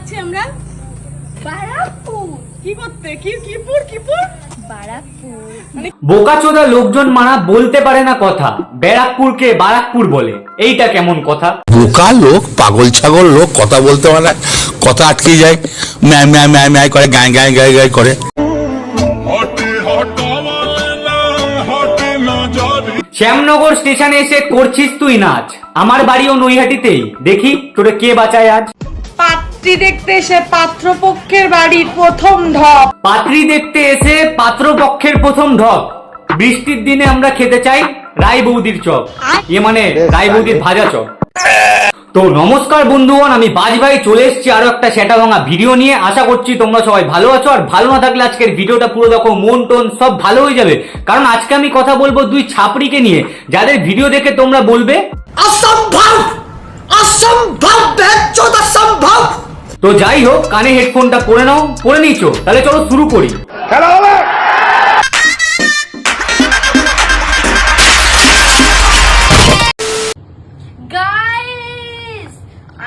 যাচ্ছি আমরা বারাকপুর। কি করতে? কিপুর বারাকপুর বোকাচোদা লোকজন মানা বলতে পারে না কথা, ব্যারাকপুরকে বারাকপুর বলে, এইটা কেমন কথা? বোকা লোক, পাগল ছাগল লোক, কথা বলতে পারে না, কথা আটকে যায়, ম্যায় ম্যায় ম্যায় ম্যায় করে, গায় গায় গায় গায় করে। শ্যামনগর স্টেশনে এসে করছিস তুই নাচ, আমার বাড়িও নৈহাটিতেই, দেখি তোরে কে বাঁচায় আজ। পাত্রী দেখতে এসে পাত্রপক্ষের বাড়ির প্রথম ঢপ। পাত্রী দেখতে এসে পাত্রপক্ষের প্রথম ঢপ। বৃষ্টির দিনে আমরা খেতে চাই রায় বৌদির চপ, মানে রায় বৌদির ভাজা চপ। তো নমস্কার বন্ধুগণ, আমি বাজ ভাই চলে এসেছি আরো একটা সেটা ভাঙা ভিডিও নিয়ে। আশা করছি তোমরা সবাই ভালো আছো, আর ভালো না থাকলে আজকের ভিডিওটা পুরো দেখো, মন টোন সব ভালো হয়ে যাবে। কারণ আজকে আমি কথা বলবো দুই ছাপড়িকে নিয়ে, যাদের ভিডিও দেখে তোমরা বলবে অসম্ভব, অসম্ভব, বেজ্জত অসম্ভব। তো যাই হোক, কানে হেডফোনটা পরে নাও, পরে নিয়েছো, তাহলে চলো শুরু করি। খেলা হবে। গাইস,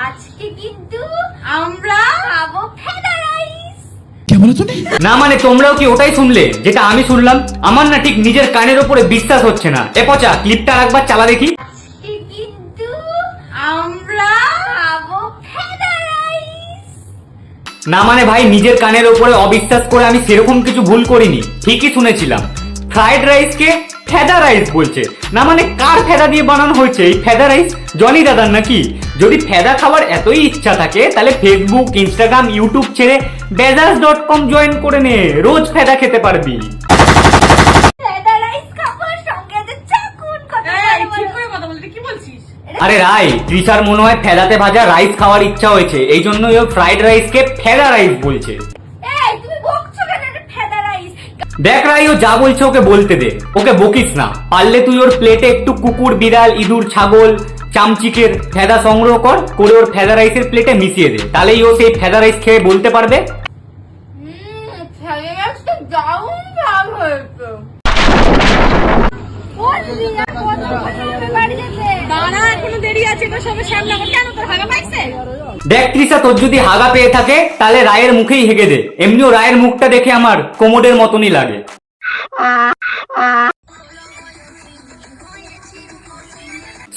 আজকে কিন্তু আমরা খাবো ফেদা রাইস। না মানে তোমরাও কি ওটাই শুনলে যেটা আমি শুনলাম? আমার না ঠিক নিজের কানের ওপরে বিশ্বাস হচ্ছে না। এ পচা, ক্লিপটা একবার চালা দেখি। আজকে কিন্তু আমরা খাবো ফেদা রাইস। না মানে ভাই, নিজের কানের ওপরে অবিশ্বাস করে আমি সেরকম কিছু ভুল করিনি, ঠিকই শুনেছিলাম। ফ্রাইড রাইসকে ফেদা রাইস বলছে। না মানে কার ফেদা দিয়ে বানানো হয়েছে এই ফেদা রাইস? জনি দাদার নাকি? যদি ফেদা খাবার এতই ইচ্ছা থাকে তাহলে ফেসবুক, ইনস্টাগ্রাম, ইউটিউব ছেড়ে বেজাস.com জয়েন করে নে, রোজ ফেদা খেতে পারবি। ফেদা রাইস খাবো, সঙ্গে যে চাকুন কথা এই, বলে ঠিক করে কথা বলতে কি বলছিস? আরে রাই, তৃষার মনে হয় ফেদাতে ভাজা রাইস খাওয়ার ইচ্ছা হয়েছে, এই জন্যই ও ফ্রাইড রাইসকে ফেদা রাইস বলছে। এই তুমি বকছো কেন? এটা ফেদা রাইস। দেখ রাই, ও যা বলছে ওকে বলতে দে, ওকে বকিস না। পারলে তুই ওর প্লেটে একটু কুকুর, বিড়াল, ইঁদুর, ছাগল, চামচিকের ফেদা সংগ্রহ করে ওর ফেদা রাইসের প্লেটে মিশিয়ে দে, তাহলেই ও সেই ফেদা রাইস খেয়ে বলতে পারবে ফেদা রাইসটা দারুণ ভাগ হয়েছে। বলবি না কত হবে বাড়ি যেতে? দাঁড়া, এখনো দেরি আছে, এটা সবে শ্যামনগর। কেন তোর হাগা পাইছে? দেখ তৃষা, তোর যদি হাগা পেয়ে থাকে তাহলে রায়ের মুখেই হেগে দে। এমনিও রায়ের মুখটা দেখে আমার কোমরের মতনই লাগে।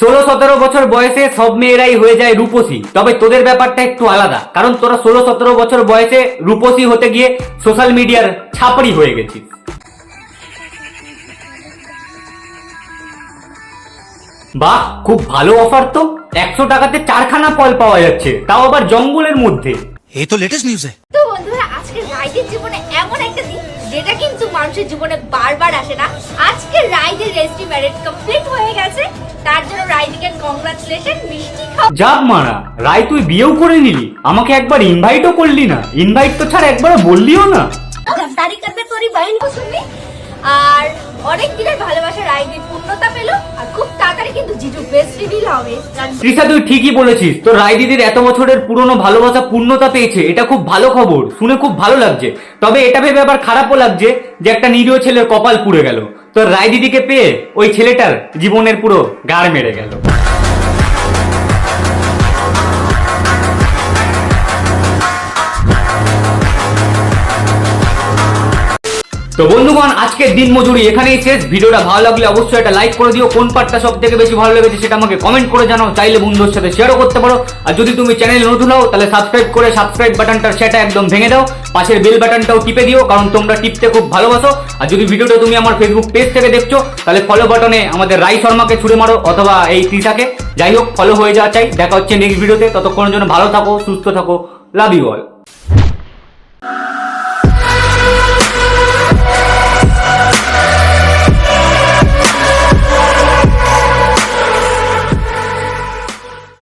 16-17 বছর বয়সে সব মেয়েরাই হয়ে যায় রূপসী, তবে তোদের ব্যাপারটা একটু আলাদা, কারণ তোরা 16-17 বছর বয়সে রূপসী হতে গিয়ে সোশ্যাল মিডিয়ার ছাপড়ি হয়ে গেছিস। বাহ, খুব ভালো অফার তো। 100 টাকাতে 4খানা ফল পাওয়া যাচ্ছে, তাও আবার জঙ্গলের মধ্যে। এই তো লেটেস্ট নিউজ। তো বন্ধুরা, আজকে রাইডের জীবনে এমন একটা দিন যেটা কিন্তু মানুষের জীবনে বারবার আসে না। আজকে রাইডের রেজিস্ট্রি ম্যারেজ কমপ্লিট হয়ে গেছে, তার জন্য রাইডিকে কংগ্রাচুলেশন। মিষ্টি খাও। যাব মারা, রায় তুই বিয়েও করে নিলি, আমাকে একবার ইনভাইটও করলি না। ইনভাইট তো ছাড় একবার বললিও না। গদ্দারি করবে তোরই বহন को শুনবি। আর অনেক দিনের ভালোবাসা রাইডের পূর্ণতা পেল, আর খুব তাড়াতাড়ি কিন্তু জিজু বেস্ট রিভিল হবে। তৃষা, তুই ঠিকই বলেছিস, তোর রায় দিদির এত বছরের পুরনো ভালোবাসা পূর্ণতা পেয়েছে, এটা খুব ভালো খবর, শুনে খুব ভালো লাগছে। তবে এটা ভেবে আবার খারাপও লাগছে যে একটা নিরীহ ছেলের কপাল পুড়ে গেল। তোর রায় দিদিকে পেয়ে ওই ছেলেটার জীবনের পুরো গাড় মেরে গেল। তো বন্ধুগণ, আজকের দিন মজুরি এখানেই শেষ। ভিডিওটা ভালো লাগলে অবশ্যই একটা লাইক করে দিও। কোন পার্টটা সব থেকে বেশি ভালো লেগেছে সেটা আমাকে কমেন্ট করে জানাও, চাইলে বন্ধুদের সাথে শেয়ারও করতে পারো। আর যদি তুমি চ্যানেলে নতুন হও তাহলে সাবস্ক্রাইব করে সাবস্ক্রাইব বাটনটার সেটা একদম ভেঙে দাও, পাশের বেল বাটনটাও টিপে দিও, কারণ তোমরা টিপতে খুব ভালোবাসো। আর যদি ভিডিওটা তুমি আমার ফেসবুক পেজ থেকে দেখছো তাহলে ফলো বাটনে আমাদের রাই শর্মাকে ছুড়ে মারো, অথবা এই তৃষাকে। যাই হোক, ফলো হয়ে যাওয়া চাই। দেখা হচ্ছে নেক্সট ভিডিওতে, ততক্ষণের জন্য ভালো থাকো, সুস্থ থাকো, লাভ ইউ অল।